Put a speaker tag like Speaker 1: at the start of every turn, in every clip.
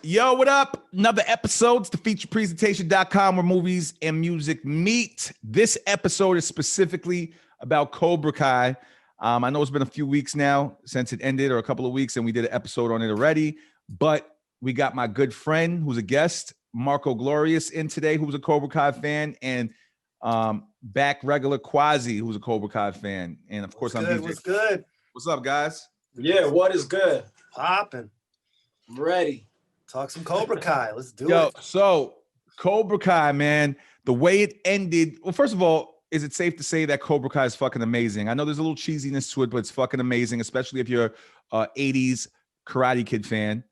Speaker 1: Yo, what up? Another episode. It's thefeaturepresentation.com where movies and music meet. This episode is specifically about Cobra Kai. I know it's been a few weeks now since it ended, or a couple of weeks, and we did an episode on it already. But we got my good friend who's a guest, Marco Glorious, in today, who's a Cobra Kai fan, and back regular Quasi, who's a Cobra Kai fan. And of course, I'm DJ.
Speaker 2: What's good?
Speaker 1: What's up, guys?
Speaker 3: Yeah, what is good?
Speaker 2: Popping.
Speaker 3: I'm ready.
Speaker 2: Talk some Cobra Kai. Let's do
Speaker 1: Yo,
Speaker 2: it.
Speaker 1: so Cobra Kai, man, the way it ended. Well, first of all, is it safe to say that Cobra Kai is fucking amazing? I know there's a little cheesiness to it, but it's fucking amazing, especially if you're a 80s Karate Kid fan.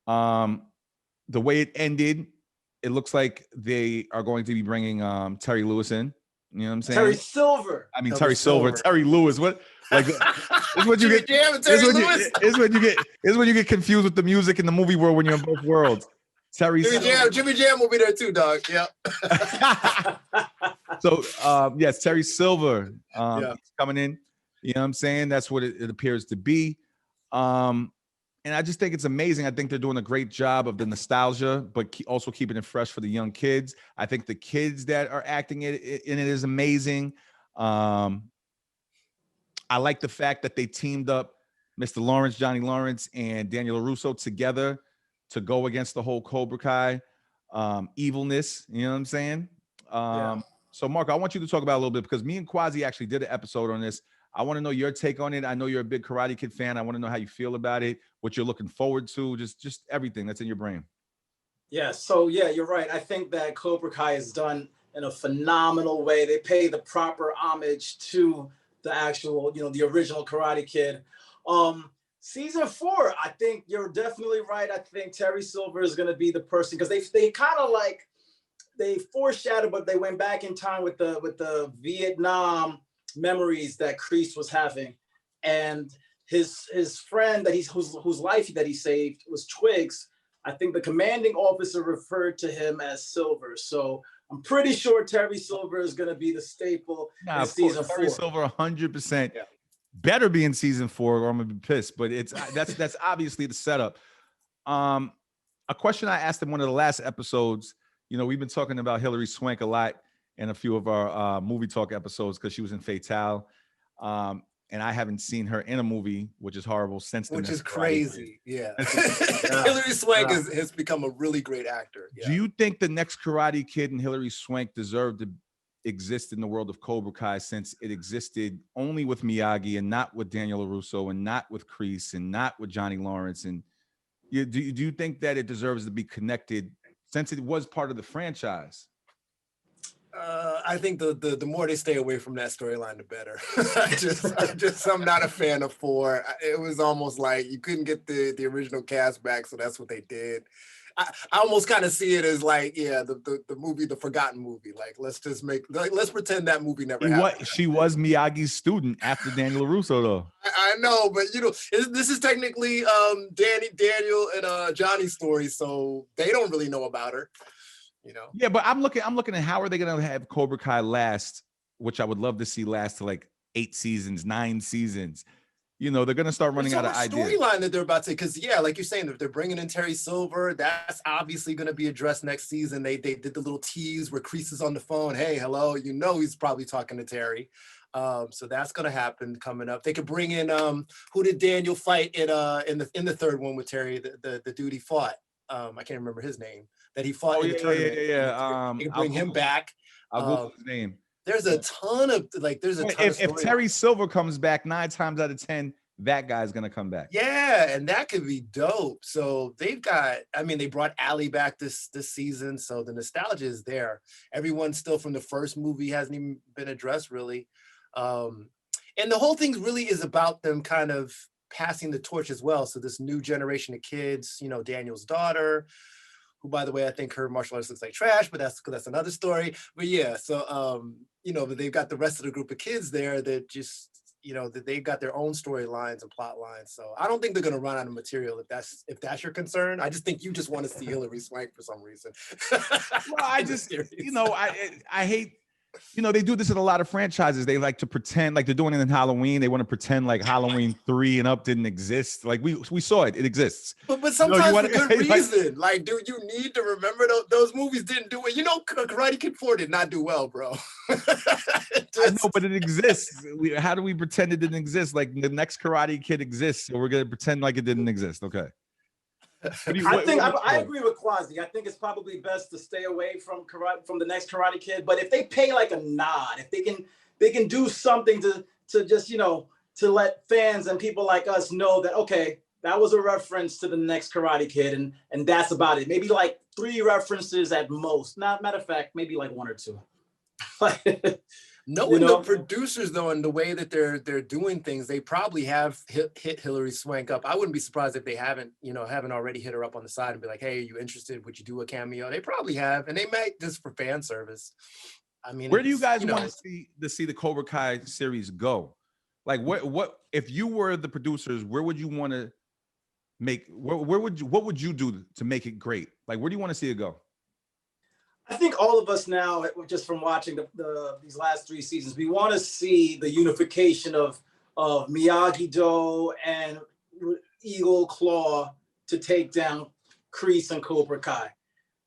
Speaker 1: The way it ended, it looks like they are going to be bringing Terry Lewis in. You know what I'm saying?
Speaker 3: Terry Silver.
Speaker 1: I mean, Terry Silver. Terry Lewis. What? Like, is what you get. Is when you get confused with the music in the movie world when you're in both worlds.
Speaker 2: Jimmy Jam will be there too, dog. Yeah.
Speaker 1: So yes, Terry Silver he's coming in. You know what I'm saying? That's what it appears to be. And I just think it's amazing. I think they're doing a great job of the nostalgia, but also keeping it fresh for the young kids. I think the kids that are acting in it is amazing. I like the fact that they teamed up Mr. Lawrence, Johnny Lawrence, and Daniel LaRusso together to go against the whole Cobra Kai evilness. You know what I'm saying? So, Mark, I want you to talk about it a little bit because me and Quasi actually did an episode on this. I want to know your take on it. I know you're a big Karate Kid fan. I want to know how you feel about it, what you're looking forward to, just everything that's in your brain.
Speaker 3: Yeah, so yeah, you're right. I think that Cobra Kai is done in a phenomenal way. They pay the proper homage to the actual, the original Karate Kid. Season 4, I think you're definitely right. I think Terry Silver is going to be the person because they kind of like they foreshadowed, but they went back in time with the Vietnam memories that Kreese was having, and his friend whose life that he saved was Twigs. I think the commanding officer referred to him as Silver. So I'm pretty sure Terry Silver is going to be the staple in season 4.
Speaker 1: Terry Silver 100% better be in season 4 or I'm going to be pissed. But that's obviously the setup. A question I asked in one of the last episodes, we've been talking about Hilary Swank a lot in a few of our movie talk episodes because she was in Fatale. And I haven't seen her in a movie, which is horrible since then.
Speaker 2: Which is crazy. Yeah. Hilary Swank has become a really great actor. Yeah.
Speaker 1: Do you think the next Karate Kid and Hilary Swank deserve to exist in the world of Cobra Kai since it existed only with Miyagi and not with Daniel LaRusso and not with Kreese and not with Johnny Lawrence? And do you think that it deserves to be connected since it was part of the franchise?
Speaker 2: I think the more they stay away from that storyline, the better. I'm not a fan of 4. It was almost like you couldn't get the original cast back, so that's what they did. I almost kind of see it as like, the movie, the forgotten movie. Like, let's pretend that movie never happened.
Speaker 1: She was Miyagi's student after Daniel LaRusso, though.
Speaker 2: I know, but this is technically Daniel, and Johnny's story, so they don't really know about her.
Speaker 1: Yeah, but I'm looking at how are they going to have Cobra Kai last, which I would love to see last to like 8 seasons, 9 seasons. They're going to start running out of ideas.
Speaker 2: Storyline that they're about to, because like you're saying, they're bringing in Terry Silver. That's obviously going to be addressed next season. They did the little tease where Kreese is on the phone. Hey, hello. He's probably talking to Terry. So that's going to happen coming up. They could bring in who did Daniel fight in the third one with Terry? The dude he fought. I can't remember his name. That he fought in the tournament.
Speaker 1: Yeah.
Speaker 2: You can bring him back.
Speaker 1: I'll Google his name.
Speaker 2: There's a ton of
Speaker 1: if Terry Silver comes back 9 times out of 10, that guy's gonna come back.
Speaker 2: Yeah, and that could be dope. So they brought Ali back this season, so the nostalgia is there. Everyone still from the first movie hasn't even been addressed really. And the whole thing really is about them kind of passing the torch as well. So this new generation of kids, Daniel's daughter, who, by the way, I think her martial arts looks like trash, but that's another story. But yeah, so but they've got the rest of the group of kids there that just that they've got their own storylines and plot lines. So I don't think they're gonna run out of material if that's your concern. I just think you just want to see Hilary Swank for some reason.
Speaker 1: Well, I just I hate You know, they do this in a lot of franchises. They like to pretend like they're doing it in Halloween. They want to pretend like Halloween 3 and up didn't exist. Like we saw it. It exists.
Speaker 2: But sometimes
Speaker 1: wanna,
Speaker 2: for good reason. Like, do you need to remember those movies didn't do it? You know, Karate Kid 4 did not do well, bro.
Speaker 1: I know, but it exists. How do we pretend it didn't exist? Like the next Karate Kid exists, so we're gonna pretend like it didn't exist. Okay.
Speaker 3: I agree with Quasi. I think it's probably best to stay away from the next Karate Kid. But if they pay like a nod, if they can do something to just, you know, to let fans and people like us know that, okay, that was a reference to the next Karate Kid, and that's about it. Maybe like 3 references at most. Not matter of fact, maybe like 1 or 2.
Speaker 2: Knowing the producers though, and the way that they're doing things, they probably have hit Hilary Swank up. I wouldn't be surprised if they haven't already hit her up on the side and be like, hey, are you interested? Would you do a cameo? They probably have, and they might just for fan service. I mean,
Speaker 1: where do you guys want to see the Cobra Kai series go? Like what if you were the producers, where would you want to make what would you do to make it great? Like where do you want to see it go?
Speaker 3: I think all of us now, just from watching these last 3 seasons, we want to see the unification of Miyagi-Do and Eagle Claw to take down Kreese and Cobra Kai.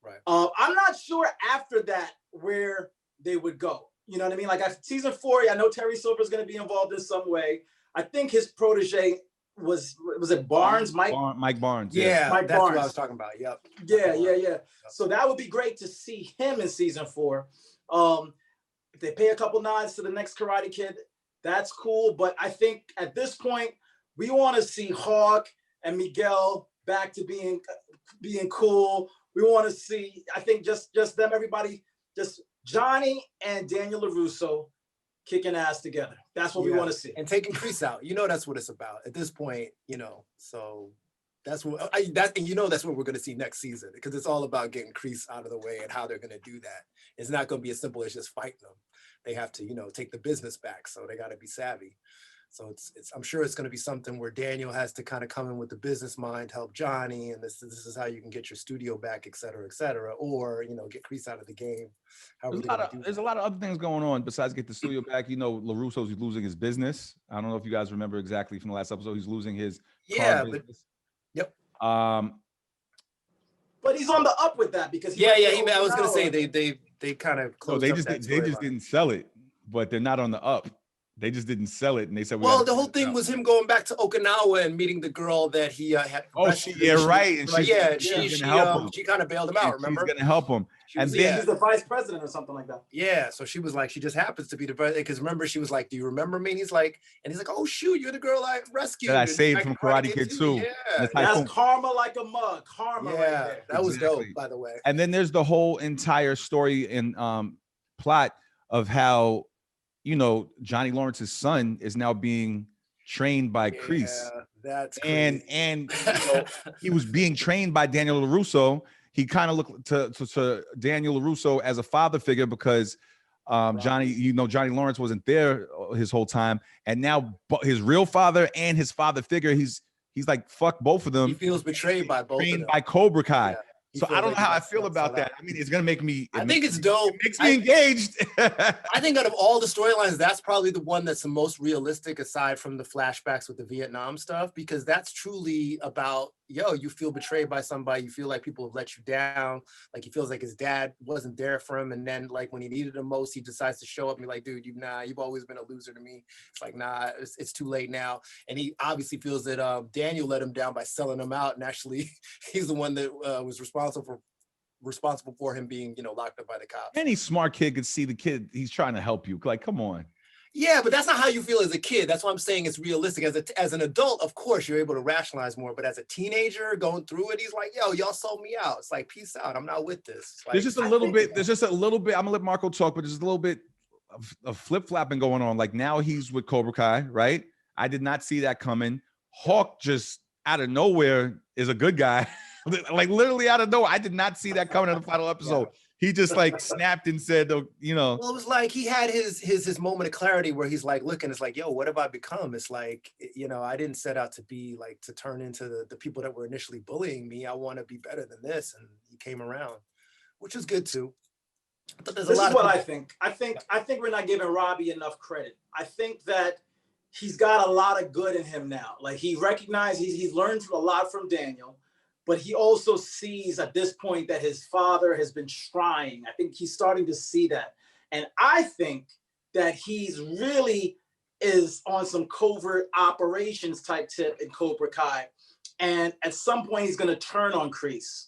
Speaker 2: Right.
Speaker 3: I'm not sure after that where they would go. You know what I mean? Like season 4, I know Terry Silver is going to be involved in some way. I think his protege was it Barnes, Mike
Speaker 1: Barnes.
Speaker 2: Yeah,
Speaker 3: Mike
Speaker 2: that's
Speaker 3: Barnes.
Speaker 2: what I was talking about. Yep.
Speaker 3: Yeah. So that would be great to see him in season 4. If they pay a couple nods to the next Karate Kid, that's cool. But I think at this point, we want to see Hawk and Miguel back to being cool. We want to see, I think just them, everybody, just Johnny and Daniel LaRusso kicking ass together. That's what we want to see.
Speaker 2: And taking Kreese out. You know, that's what it's about at this point, you know. So that's what that's what we're going to see next season, because it's all about getting Kreese out of the way and how they're going to do that. It's not going to be as simple as just fighting them. They have to, you know, take the business back. So they got to be savvy. So I'm sure it's going to be something where Daniel has to kind of come in with the business mind, help Johnny, and this is how you can get your studio back, et cetera, or, you know, get Kreese out of the game.
Speaker 1: There's a lot of other things going on besides get the studio back. You know, LaRusso's losing his business. I don't know if you guys remember exactly from the last episode. He's losing his car business.
Speaker 2: Yep.
Speaker 3: But he's on the up with that because
Speaker 2: I was going to say they kind of closed.
Speaker 1: They just didn't sell it, but they're not on the up. They just didn't sell it, and they said,
Speaker 2: "Well, the whole thing was him going back to Okinawa and meeting the girl that he had."
Speaker 1: Right. And
Speaker 2: she kind of bailed him out. Remember?
Speaker 1: She's gonna help him,
Speaker 3: and then he's the vice president or something like that.
Speaker 2: Yeah. So she was like, she just happens to be the vice. Because remember, she was like, "Do you remember me?" And he's like, "Oh shoot, you're the girl I rescued.
Speaker 1: That I saved from Karate Kid 2."
Speaker 2: Yeah,
Speaker 3: that's karma like a mug. Karma. Yeah, right there.
Speaker 2: That was dope, by the way.
Speaker 1: And then there's the whole entire story and plot of how, you know, Johnny Lawrence's son is now being trained by Kreese.
Speaker 2: That's crazy.
Speaker 1: And you know, he was being trained by Daniel LaRusso. He kind of looked to Daniel LaRusso as a father figure because Johnny Lawrence wasn't there his whole time, and now his real father and his father figure, he's like, fuck both of them.
Speaker 2: He feels betrayed by both of them.
Speaker 1: By Cobra Kai. Yeah. So I don't know how I feel about that. I mean, it's gonna make me.
Speaker 2: I think it's dope.
Speaker 1: It makes me engaged.
Speaker 2: I think out of all the storylines, that's probably the one that's the most realistic, aside from the flashbacks with the Vietnam stuff, because that's truly about, you feel betrayed by somebody. You feel like people have let you down. Like he feels like his dad wasn't there for him, and then like when he needed him most, he decides to show up and be like, "Dude, you've always been a loser to me." It's like, nah, it's too late now. And he obviously feels that Daniel let him down by selling him out, and actually he's the one that was responsible for him being, locked up by the cops.
Speaker 1: Any smart kid could see the kid. He's trying to help you. Like, come on.
Speaker 2: Yeah, but that's not how you feel as a kid. That's why I'm saying it's realistic. As an adult, of course, you're able to rationalize more. But as a teenager going through it, he's like, y'all sold me out. It's like, peace out. I'm not with this. Like,
Speaker 1: there's just a little bit. I'm gonna let Marco talk, but there's a little bit of flip-flopping going on. Like now he's with Cobra Kai, right? I did not see that coming. Hawk just out of nowhere is a good guy. Like literally out of nowhere. I did not see that coming in the final episode. Yeah. He just like snapped and said,
Speaker 2: Well, it was like he had his moment of clarity where he's like looking, it's like, what have I become? It's like, I didn't set out to be like, to turn into the people that were initially bullying me. I want to be better than this. And he came around, which was good too. I thought there's a
Speaker 3: This
Speaker 2: lot
Speaker 3: is what
Speaker 2: of
Speaker 3: I think. I think we're not giving Robbie enough credit. I think that he's got a lot of good in him now. Like he recognized he's learned a lot from Daniel, but he also sees at this point that his father has been trying. I think he's starting to see that. And I think that he's really is on some covert operations type tip in Cobra Kai. And at some point he's going to turn on Kreese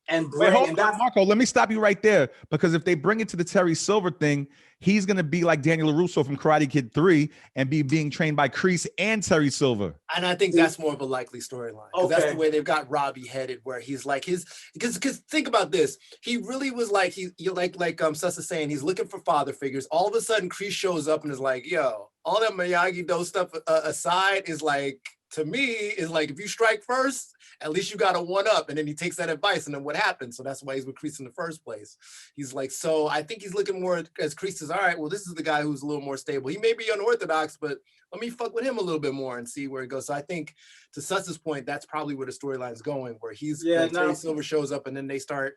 Speaker 3: and
Speaker 1: Wait, hold
Speaker 3: and
Speaker 1: on,
Speaker 3: that's
Speaker 1: Marco. Let me stop you right there, because if they bring it to the Terry Silver thing, he's gonna be like Daniel LaRusso from Karate Kid 3 and be being trained by Kreese and Terry Silver.
Speaker 2: And I think that's more of a likely storyline. Because that's
Speaker 3: Okay.
Speaker 2: the way they've got Robbie headed, where he's like because think about this. He really was like Sus is saying, he's looking for father figures. All of a sudden, Kreese shows up and is like, yo, all that Miyagi-Do stuff aside, is like, to me, is like, if you strike first, at least you got a one up. And then he takes that advice, and then what happens? So that's why he's with Kreese in the first place. He's like, so I think he's looking more as Kreese is, all right, well, this is the guy who's a little more stable. He may be unorthodox, but let me fuck with him a little bit more and see where it goes. So I think, to Sus's point, that's probably where the storyline is going, where Terry Silver shows up and then they start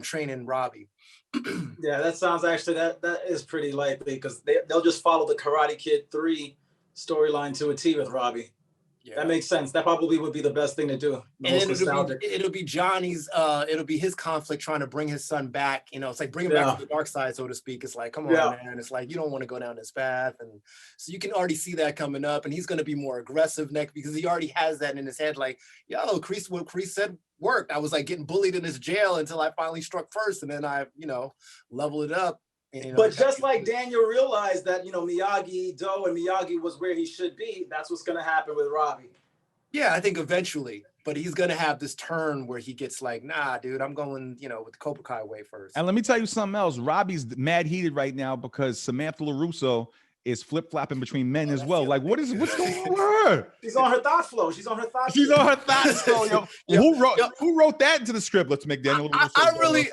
Speaker 2: training Robbie.
Speaker 3: Yeah, that sounds actually that is pretty likely, because they'll just follow the Karate Kid 3 storyline to a T with Robbie. Yeah. That makes sense. That probably would be the best thing to do.
Speaker 2: And it'll be Johnny's, it'll be his conflict trying to bring his son back. You know, it's like bring him back to the dark side, so to speak. It's like, come on, man. It's like, you don't want to go down this path. And so you can already see that coming up. And he's going to be more aggressive next, because he already has that in his head. Like, yo, what Kreese said worked. I was like getting bullied in this jail until I finally struck first. And then I, leveled it up. And,
Speaker 3: but just like Daniel realized that, Miyagi-Do and Miyagi was where he should be, that's what's going to happen with Robbie.
Speaker 2: Yeah, I think eventually, but he's going to have this turn where he gets like, nah, dude, I'm going, with the Cobra Kai way first.
Speaker 1: And let me tell you something else. Robbie's mad heated right now because Samantha LaRusso is flip-flopping between men as well. Like, what's going on with her?
Speaker 3: She's on her thought flow. She's on her thought
Speaker 1: flow, yo. Who wrote that into the script? Let's make Daniel LaRusso.
Speaker 2: I really...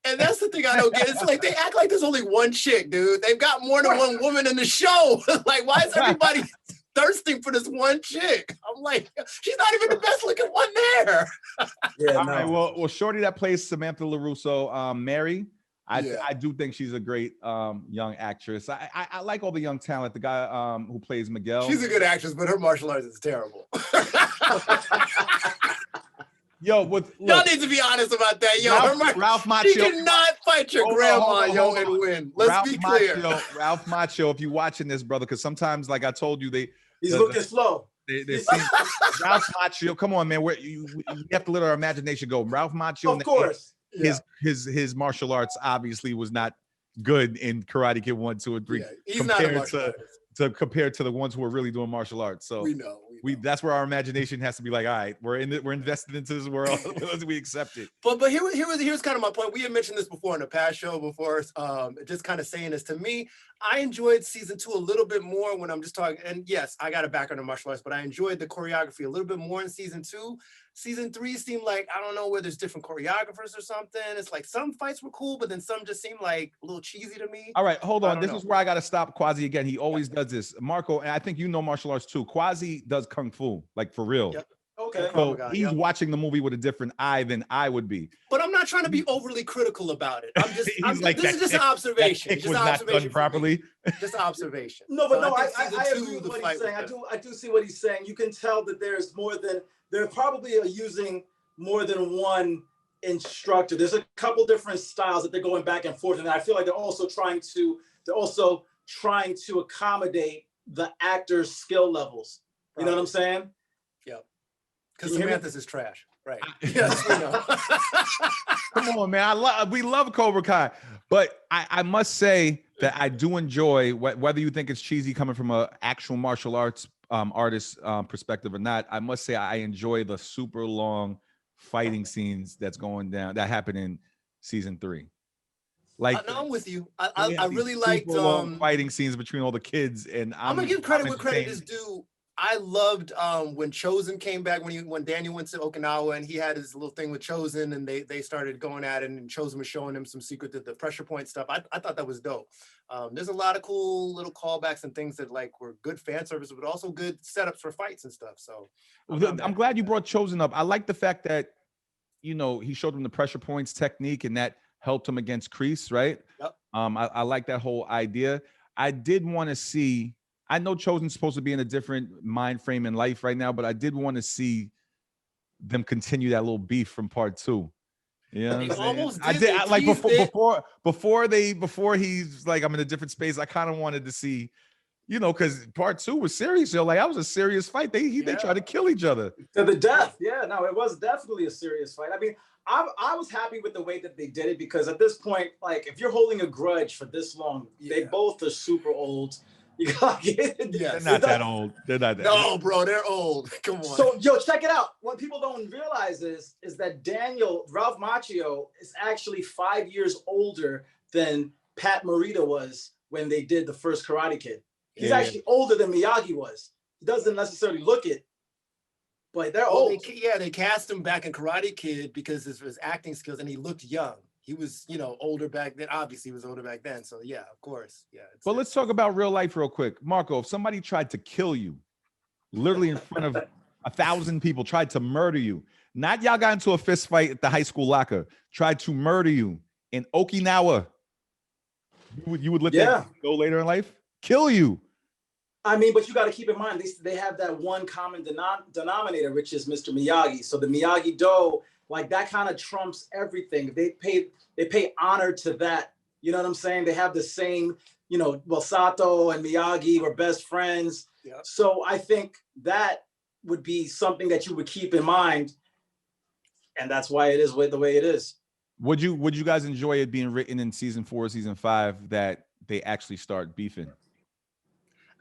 Speaker 2: And that's the thing I don't get. It's like they act like there's only one chick, dude. They've got more than one woman in the show. Like, why is everybody thirsting for this one chick? I'm like, she's not even the best looking one there.
Speaker 1: Yeah. All right. Well, shorty that plays Samantha LaRusso, Mary. I do think she's a great young actress. I like all the young talent. The guy who plays Miguel.
Speaker 2: She's a good actress, but her martial arts is terrible.
Speaker 1: Yo,
Speaker 2: y'all need to be honest about that. Yo,
Speaker 1: Ralph Macchio.
Speaker 2: She cannot fight your grandma, and win. Let's be clear.
Speaker 1: Ralph Macchio, if you're watching this, brother, because sometimes, like I told you,
Speaker 3: he's looking slow.
Speaker 1: They see Ralph Macchio. Come on, man. You have to let our imagination go. Ralph Macchio,
Speaker 3: of course.
Speaker 1: His martial arts obviously was not good in Karate Kid 1, 2, and 3.
Speaker 2: Yeah, he's not a martial artist.
Speaker 1: Compared to the ones who are really doing martial arts. So
Speaker 2: we know.
Speaker 1: That's where our imagination has to be like, all right, we're invested into this world. We accept it.
Speaker 2: But here's kind of my point. We had mentioned this before in a past show before. Just kind of saying this, to me, I enjoyed season 2 a little bit more when I'm just talking. And yes, I got a background in martial arts, but I enjoyed the choreography a little bit more in season 2. Season 3 seemed like, I don't know, whether it's different choreographers or something. It's like some fights were cool, but then some just seemed like a little cheesy to me.
Speaker 1: All right, hold on. This is where I got to stop Quasi again. He always does this. Marco, and I think you know martial arts too. Quasi does Kung Fu, like for real.
Speaker 2: Yep.
Speaker 3: Okay.
Speaker 1: So he's watching the movie with a different eye than I would be.
Speaker 2: But I'm not trying to be overly critical about it. This is just an observation.
Speaker 1: Just was not done properly.
Speaker 2: Just an observation.
Speaker 3: No, but I agree with what he's saying. I do see what he's saying. You can tell that they're probably using more than one instructor. There's a couple different styles that they're going back and forth, and I feel like they're also trying to accommodate the actors' skill levels. You know what I'm saying?
Speaker 2: Yeah. Because Samantha's is trash, right? Yes, we know.
Speaker 1: Come on, man. We love Cobra Kai, but I must say that I do enjoy, whether you think it's cheesy coming from an actual martial arts artist perspective or not. I must say I enjoy the super long fighting scenes that happen in season 3. Like,
Speaker 2: no, I'm with you. I really liked
Speaker 1: fighting scenes between all the kids, and
Speaker 2: I'm gonna give credit where credit is due. I loved when Chosen came back, when Daniel went to Okinawa and he had his little thing with Chosen, and they started going at it, and Chosen was showing him some secret to the pressure point stuff. I thought that was dope. There's a lot of cool little callbacks and things that like were good fan service, but also good setups for fights and stuff. So
Speaker 1: I'm glad you brought Chosen up. I like the fact that he showed him the pressure points technique, and that helped him against Kreese, right?
Speaker 2: Yep.
Speaker 1: I like that whole idea. I did want to see. I know Chosen's supposed to be in a different mind frame in life right now, but I did want to see them continue that little beef from part 2. You know what I'm
Speaker 2: They
Speaker 1: saying?
Speaker 2: almost
Speaker 1: I
Speaker 2: did.
Speaker 1: did
Speaker 2: They
Speaker 1: I, like
Speaker 2: teased it.
Speaker 1: before he's like, I'm in a different space. I kind of wanted to see, because part 2 was serious. So like, that was a serious fight. They tried to kill each other
Speaker 3: to the death. Yeah, no, it was definitely a serious fight. I mean, I was happy with the way that they did it, because at this point, like, if you're holding a grudge for this long, they both are super old. You gotta get it.
Speaker 1: They're not that old. They're not that.
Speaker 2: No, bro, they're old. Come on.
Speaker 3: So, check it out. What people don't realize is that Ralph Macchio is actually 5 years older than Pat Morita was when they did the first Karate Kid. He's actually older than Miyagi was. He doesn't necessarily look it, but they're old.
Speaker 2: They cast him back in Karate Kid because of his acting skills, and he looked young. He was, older back then. Obviously, he was older back then. So yeah, of course, yeah.
Speaker 1: But let's talk about real life real quick, Marco. If somebody tried to kill you, literally in front of 1,000 people, tried to murder you, not y'all got into a fist fight at the high school locker, tried to murder you in Okinawa, you would let that go later in life? Kill you?
Speaker 3: I mean, but you got to keep in mind, they have that one common denominator, which is Mr. Miyagi. So the Miyagi-Do, like, that kind of trumps everything. They pay honor to that. You know what I'm saying? They have the same, Sato and Miyagi were best friends. Yeah. So I think that would be something that you would keep in mind. And that's why it is the way it is.
Speaker 1: Would you guys enjoy it being written in season 4, season 5 that they actually start beefing?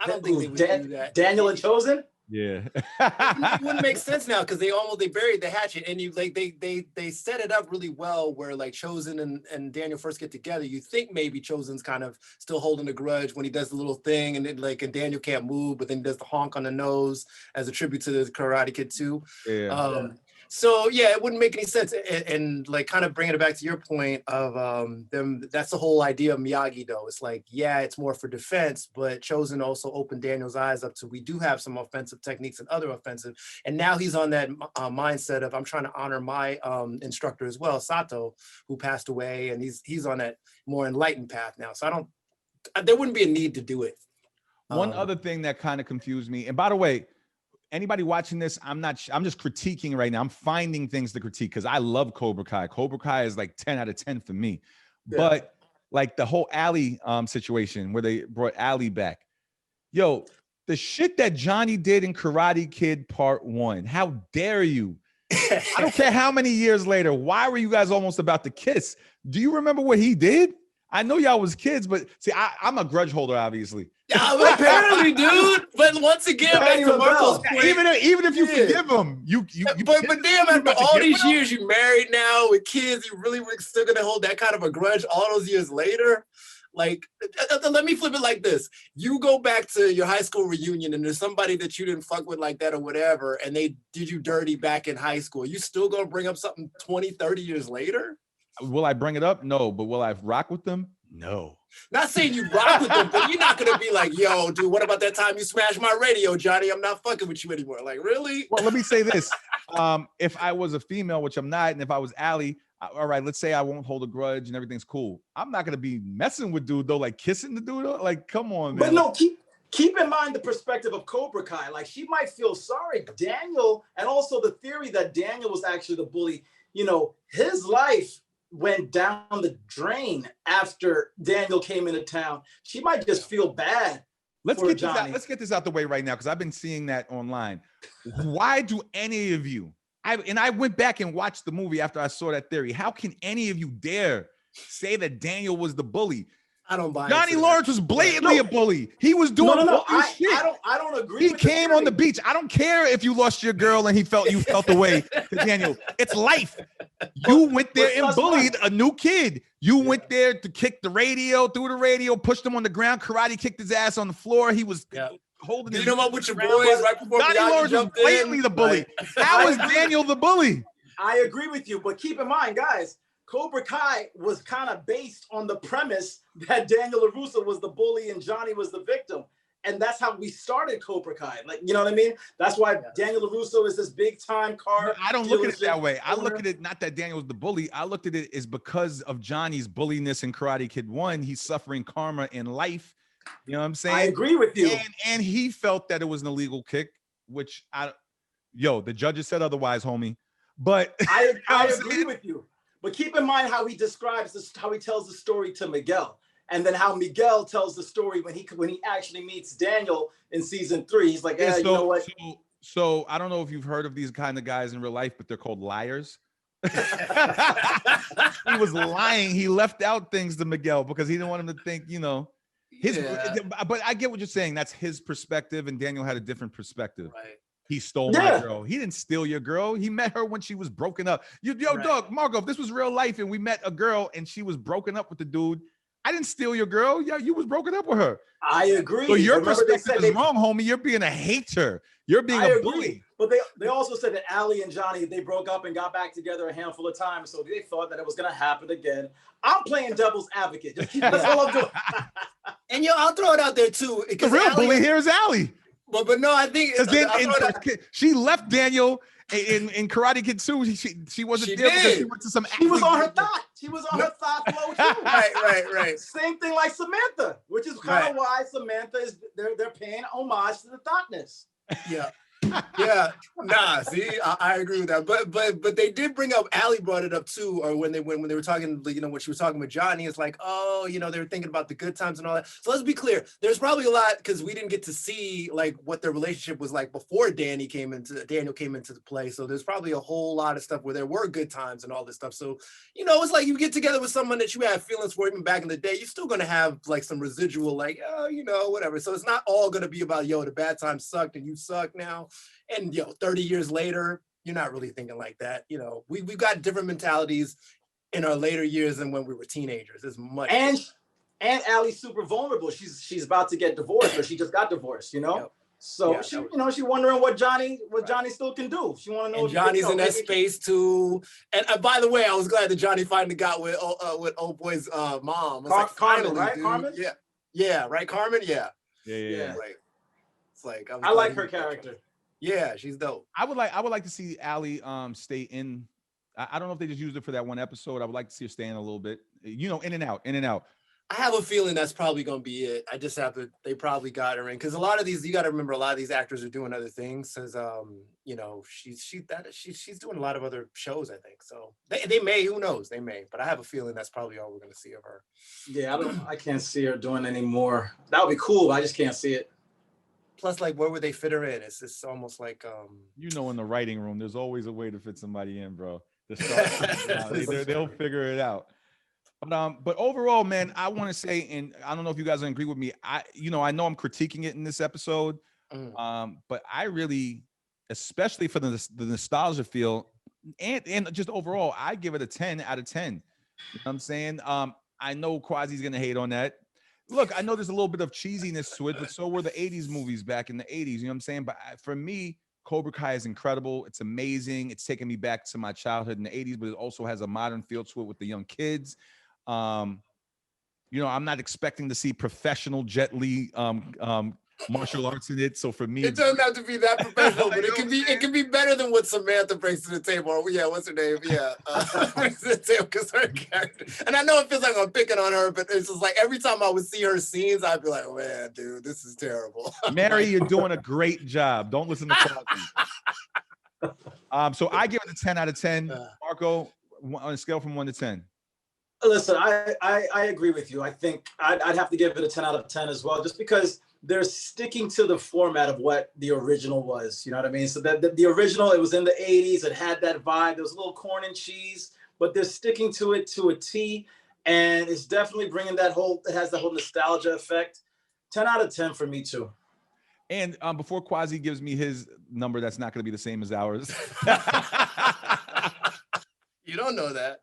Speaker 2: I don't think they would do that.
Speaker 3: Daniel and Chosen?
Speaker 1: Yeah.
Speaker 2: It wouldn't make sense now, because they buried the hatchet, and they set it up really well where, like, Chosen and Daniel first get together. You think maybe Chosen's kind of still holding a grudge when he does the little thing, and and Daniel can't move, but then he does the honk on the nose as a tribute to the Karate Kid 2. Yeah. So yeah, it wouldn't make any sense. And like, kind of bringing it back to your point of them, that's the whole idea of Miyagi, though. It's like, yeah, it's more for defense, but Chosen also opened Daniel's eyes up to, we do have some offensive techniques and other offensive. And now he's on that mindset of, I'm trying to honor my instructor as well, Sato, who passed away, and he's on that more enlightened path now. So there wouldn't be a need to do it.
Speaker 1: One other thing that kind of confused me, and by the way, anybody watching this, I'm just critiquing right now. I'm finding things to critique because I love Cobra Kai. Cobra Kai is like 10 out of 10 for me. Yeah. But like the whole Ali situation where they brought Ali back. Yo, the shit that Johnny did in Karate Kid Part 1, how dare you? I don't care how many years later. Why were you guys almost about to kiss? Do you remember what he did? I know y'all was kids, but see, I'm a grudge holder, obviously.
Speaker 2: Yeah, apparently, dude. But once again, back to Marco's point,
Speaker 1: even if you forgive him, you
Speaker 2: but damn, after all these years, you married now with kids, you really were still gonna hold that kind of a grudge all those years later? Like, let me flip it like this. You go back to your high school reunion and there's somebody that you didn't fuck with like that or whatever, and they did you dirty back in high school. You still gonna bring up something 20, 30 years later?
Speaker 1: Will I bring it up? No. But will I rock with them? No.
Speaker 2: Not saying you rock with them, but you're not going to be like, yo, dude, what about that time you smashed my radio, Johnny? I'm not fucking with you anymore. Like, really?
Speaker 1: Well, let me say this. If I was a female, which I'm not, and if I was Allie, all right, let's say I won't hold a grudge and everything's cool. I'm not going to be messing with dude, though, like kissing the dude. Like, come on, man.
Speaker 3: But no, keep in mind the perspective of Cobra Kai. Like, she might feel sorry. Daniel, and also the theory that Daniel was actually the bully, his life went down the drain after Daniel came into town. She might just feel bad.
Speaker 1: Let's get this out the way right now, because I've been seeing that online. Why do any of you, I went back and watched the movie after I saw that theory. How can any of you dare say that Daniel was the bully?
Speaker 2: I don't buy it.
Speaker 1: Johnny Lawrence was blatantly a bully. He was doing shit.
Speaker 3: I don't agree.
Speaker 1: He came on the beach. I don't care if you lost your girl and you felt the way to Daniel. It's life. You went there and bullied a new kid. You went there to kick the radio, through the radio, pushed him on the ground, karate kicked his ass on the floor. He was holding
Speaker 2: him up with your boys right before
Speaker 1: Johnny Lawrence was blatantly the bully. How is Daniel the bully?
Speaker 3: I agree with you, but keep in mind, guys, Cobra Kai was kind of based on the premise that Daniel LaRusso was the bully and Johnny was the victim. and that's how we started Cobra Kai. Like, you know what I mean? That's why Daniel LaRusso is this big time car.
Speaker 1: No, I don't look at it that way. I look at it not that Daniel was the bully. I looked at it as because of Johnny's bulliness in Karate Kid 1, he's suffering karma in life. You know what I'm saying?
Speaker 3: I agree with you.
Speaker 1: And he felt that it was an illegal kick, which the judges said otherwise, homie. But
Speaker 3: I agree with you. But keep in mind how he describes this, how he tells the story to Miguel, and then how Miguel tells the story when he actually meets Daniel in season 3. He's like, you know what?
Speaker 1: So I don't know if you've heard of these kind of guys in real life, but they're called liars. He was lying. He left out things to Miguel because he didn't want him to think, but I get what you're saying. That's his perspective, and Daniel had a different perspective.
Speaker 2: Right.
Speaker 1: He stole my girl. He didn't steal your girl. He met her when she was broken up. Doug, Marco, if this was real life and we met a girl and she was broken up with the dude, I didn't steal your girl. Yeah, you was broken up with her.
Speaker 3: I agree.
Speaker 1: So your perspective is wrong, homie. You're being a hater. You're being a bully.
Speaker 3: But they also said that Ali and Johnny, they broke up and got back together a handful of times, so they thought that it was going to happen again. I'm playing devil's advocate. That's all I'm doing.
Speaker 2: And I'll throw it out there too.
Speaker 1: The real bully here is Ali.
Speaker 2: But no, I think
Speaker 1: she left Daniel in Karate Kid 2. She wasn't there because she went to some.
Speaker 3: She was on her thought. She was on her thought flow too.
Speaker 2: Right.
Speaker 3: Same thing like Samantha, which is kind of why Samantha is they're paying homage to the thoughtness.
Speaker 2: Yeah. Nah, see, I agree with that. But they did bring up, Ali brought it up too, or when they were talking, when she was talking with Johnny, it's like, they were thinking about the good times and all that. So let's be clear, there's probably a lot, because we didn't get to see like what their relationship was like before Daniel came into the play. So there's probably a whole lot of stuff where there were good times and all this stuff. So, it's like you get together with someone that you have feelings for even back in the day, you're still gonna have like some residual, like, whatever. So it's not all gonna be about, the bad times sucked and you suck now. And 30 years later, you're not really thinking like that. We've got different mentalities in our later years than when we were teenagers. It's much
Speaker 3: and Allie's super vulnerable. She's about to get divorced, or she just got divorced.
Speaker 2: Yep.
Speaker 3: So she's wondering what Johnny still can do. She want to know.
Speaker 2: And Johnny's in that space too. And by the way, I was glad that Johnny finally got with old boy's mom.
Speaker 3: Carmen, right? Carmen.
Speaker 2: Yeah, right. Carmen. Yeah. It's like
Speaker 3: I like her character.
Speaker 2: Yeah, she's dope.
Speaker 1: I would like to see Ali stay in. I don't know if they just used it for that one episode. I would like to see her stay in a little bit. In and out.
Speaker 2: I have a feeling that's probably going to be it. I just have to. They probably got her in because a lot of these. You got to remember, a lot of these actors are doing other things. Because she's doing a lot of other shows. I think so. They may. Who knows? They may. But I have a feeling that's probably all we're going to see of her.
Speaker 3: Yeah, I can't see her doing any more. That would be cool. But I just can't see it.
Speaker 2: Plus, like, where would they fit her in? It's just almost like
Speaker 1: in the writing room, there's always a way to fit somebody in, bro. They'll figure it out. But overall, man, I want to say, and I don't know if you guys agree with me. I know I'm critiquing it in this episode, but I really, especially for the nostalgia feel, and just overall, I give it a 10 out of 10. You know what I'm saying? I know Quasi's gonna hate on that. Look, I know there's a little bit of cheesiness to it, but so were the 80s movies back in the 80s. You know what I'm saying? But for me, Cobra Kai is incredible. It's amazing. It's taken me back to my childhood in the 80s, but it also has a modern feel to it with the young kids. I'm not expecting to see professional Jet Li martial arts in it. So for me,
Speaker 2: it doesn't have to be that professional, but it can be better than what Samantha brings to the table. What's her name? Brings to the table because her character. And I know it feels like I'm picking on her, but it's just like every time I would see her scenes, I'd be like, oh, man, dude, this is terrible.
Speaker 1: Mary, you're doing a great job. Don't listen to Quasi. So I give it a 10 out of 10. Marco, on a scale from 1 to 10.
Speaker 3: Listen, I agree with you. I think I'd have to give it a 10 out of 10 as well, just because they're sticking to the format of what the original was. You know what I mean? So that the original, it was in the 80s. It had that vibe. There was a little corn and cheese, but they're sticking to it to a T. And it's definitely bringing it has the whole nostalgia effect. 10 out of 10 for me too.
Speaker 1: And before Quasi gives me his number, that's not going to be the same as ours.
Speaker 2: You don't know that.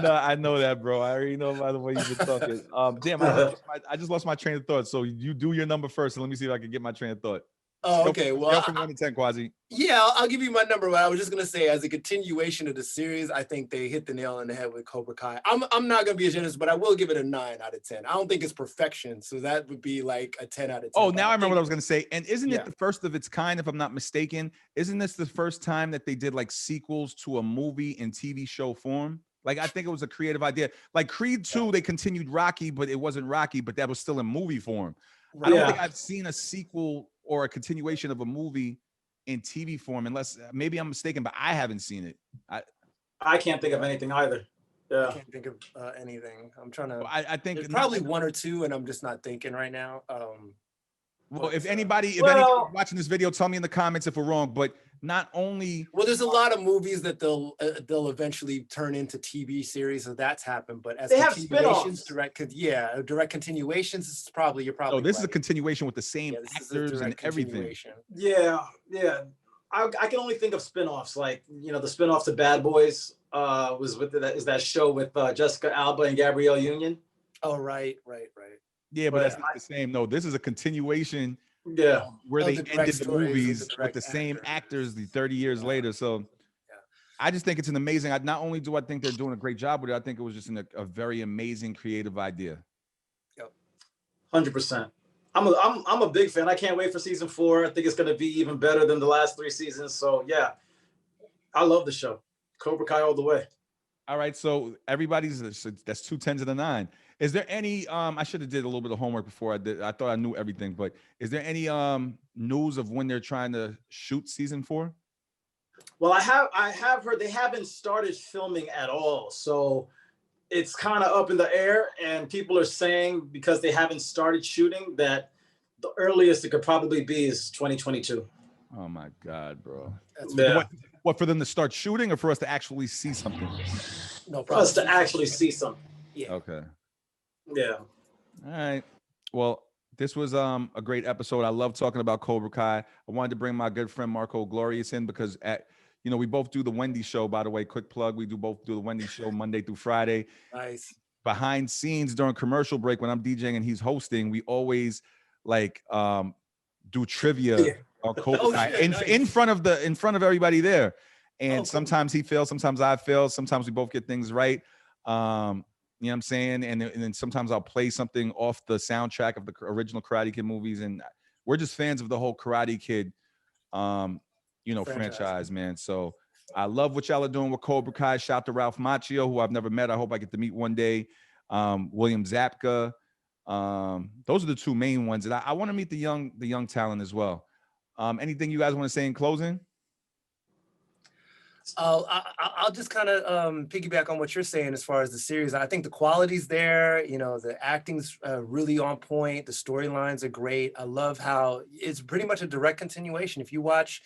Speaker 1: I know that, bro. I already know by the way you've been talking. Damn, I just lost my train of thought. So you do your number first, and let me see if I can get my train of thought.
Speaker 2: Oh, okay.
Speaker 1: Scale
Speaker 2: Well,
Speaker 1: from 1 to 10, Quasi.
Speaker 2: yeah, I'll give you my number. But I was just gonna say, as a continuation of the series, I think they hit the nail on the head with Cobra Kai. I'm not gonna be as generous, but I will give it a 9 out of 10. I don't think it's perfection, so that would be like a 10 out of 10.
Speaker 1: Oh,
Speaker 2: but
Speaker 1: now I remember
Speaker 2: think
Speaker 1: what I was going to say. And isn't
Speaker 2: Yeah.
Speaker 1: it the first of its kind, if I'm not mistaken? Isn't this the first time that they did like sequels to a movie in TV show form? Like, I think it was a creative idea. Like Creed 2, they continued Rocky, but it wasn't Rocky, but that was still in movie form. I don't think
Speaker 3: Yeah.
Speaker 1: I've seen a sequel or a continuation of a movie in TV form, unless maybe I'm mistaken, but I haven't seen it.
Speaker 3: I can't think of anything either.
Speaker 2: I
Speaker 3: Yeah.
Speaker 2: can't think of anything. I'm trying to.
Speaker 1: I think
Speaker 2: There's probably 1 or 2, and I'm just not thinking right now.
Speaker 1: Well,
Speaker 2: but,
Speaker 1: if anybody's watching this video, tell me in the comments if we're wrong. But not only
Speaker 2: Well, there's a lot of movies that they'll eventually turn into TV series, so that's happened. But as
Speaker 3: They have
Speaker 2: continuations,
Speaker 3: spin-offs.
Speaker 2: direct continuations, this is you're probably.
Speaker 1: oh, this is a
Speaker 2: right.
Speaker 1: continuation with the same
Speaker 2: Yeah, this is a
Speaker 1: actors and
Speaker 2: direct
Speaker 1: everything.
Speaker 2: continuation.
Speaker 3: Yeah. I can only think of spin-offs, like, the spin-off to Bad Boys was with that show with Jessica Alba and Gabrielle Union.
Speaker 2: Oh, right.
Speaker 1: Yeah, but
Speaker 3: But
Speaker 1: that's not the same. No, this is a continuation
Speaker 3: Yeah.
Speaker 1: where
Speaker 2: Of
Speaker 1: they
Speaker 2: the direct
Speaker 1: ended the
Speaker 2: stories with
Speaker 1: movies
Speaker 2: the
Speaker 1: with
Speaker 2: direct
Speaker 1: the same
Speaker 2: actors.
Speaker 1: actors the 30 years later. So
Speaker 2: Yeah.
Speaker 1: I just think it's an amazing. Not only do I think they're doing a great job with it, I think it was just a very amazing creative idea.
Speaker 3: 100%. I'm a big fan. I can't wait for season 4. I think it's gonna be even better than the last 3 seasons. So yeah, I love the show. Cobra Kai all the way.
Speaker 1: All right, so everybody's that's 2 10s and a 9. Is there any I should have did a little bit of homework before I did. I thought I knew everything, but is there any news of when they're trying to shoot season 4?
Speaker 3: Well, I have heard they haven't started filming at all. So it's kind of up in the air, and people are saying because they haven't started shooting that the earliest it could probably be is 2022.
Speaker 1: Oh my God, bro.
Speaker 3: Yeah.
Speaker 1: What, for them to start shooting or for us to actually see something?
Speaker 2: No
Speaker 3: For
Speaker 2: problem.
Speaker 3: us to actually see something.
Speaker 2: Yeah.
Speaker 1: Okay.
Speaker 3: Yeah.
Speaker 1: All right. Well, this was a great episode. I love talking about Cobra Kai. I wanted to bring my good friend Marco Glorious in because we both do the Wendy show, by the way, quick plug. We both do the Wendy show Monday through Friday.
Speaker 2: Nice.
Speaker 1: Behind scenes during commercial break when I'm DJing and he's hosting, we always do trivia on Cobra Kai in front of everybody there. And sometimes he fails, sometimes I fail, sometimes we both get things right. You know what I'm saying? And then sometimes I'll play something off the soundtrack of the original Karate Kid movies. And we're just fans of the whole Karate Kid, franchise, man. So I love what y'all are doing with Cobra Kai. Shout out to Ralph Macchio, who I've never met. I hope I get to meet one day. William Zapka. Those are the 2 main ones. And I want to meet the young talent as well. Anything you guys want to say in closing?
Speaker 2: I'll just kind of piggyback on what you're saying as far as the series. I think the quality's there. The acting's really on point. The storylines are great. I love how it's pretty much a direct continuation. If you watch,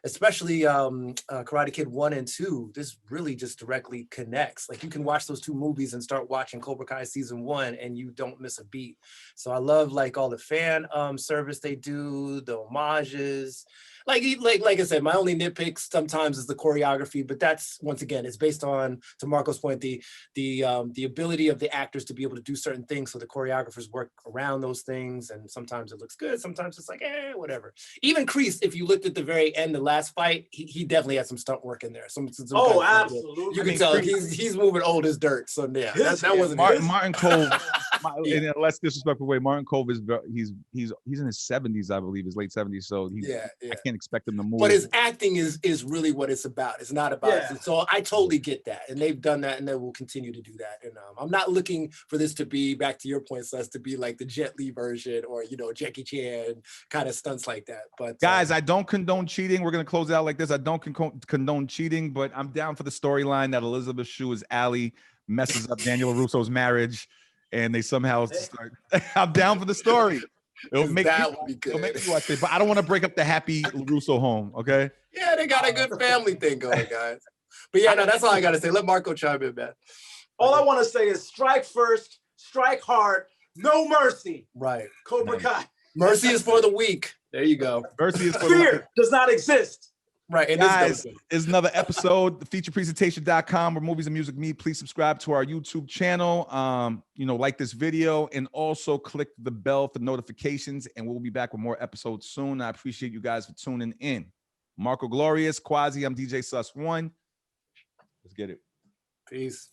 Speaker 2: especially Karate Kid 1 and 2, this really just directly connects. Like you can watch those 2 movies and start watching Cobra Kai season 1 and you don't miss a beat. So I love like all the fan service they do, the homages. Like I said, my only nitpick sometimes is the choreography, but that's once again, it's based on, to Marco's point, the ability of the actors to be able to do certain things, so the choreographers work around those things, and sometimes it looks good, sometimes it's like whatever. Even Kreese, if you looked at the very end, the last fight, he definitely had some stunt work in there. Some
Speaker 3: Absolutely.
Speaker 2: you can tell he's moving old as dirt. So yeah, that wasn't
Speaker 1: Martin Cove. In a less disrespectful way, Martin Cove is he's in his 70s, I believe, his late 70s. So I can't expect him to move.
Speaker 2: But his acting is really what it's about. It's not about it. So I totally get that, and they've done that, and they will continue to do that. And I'm not looking for this to be, back to your point, Celeste, to be like the Jet Li version or Jackie Chan kind of stunts like that. But
Speaker 1: guys, I don't condone cheating. We're gonna close it out like this. I don't condone cheating, but I'm down for the storyline that Elizabeth Shue as Allie messes up Daniel LaRusso's marriage, and they somehow start. I'm down for the story. It'll make me watch it, but I don't want to break up the happy LaRusso home. Okay.
Speaker 2: Yeah, they got a good family thing going, guys. But yeah, no, that's all I gotta say. Let Marco chime in, man.
Speaker 3: All I want to say is strike first, strike hard, no mercy.
Speaker 2: Right.
Speaker 3: Cobra Kai.
Speaker 2: Mercy is for the weak. There you go.
Speaker 1: Mercy is for
Speaker 3: Fear does not exist.
Speaker 2: Right. And
Speaker 1: Guys,
Speaker 2: this
Speaker 1: is another episode, thefeaturepresentation.com, where movies and music meet. Please subscribe to our YouTube channel. Like this video, and also click the bell for notifications. And we'll be back with more episodes soon. I appreciate you guys for tuning in. Marco Glorious, Quasi, I'm DJ Sus One. Let's get it.
Speaker 2: Peace.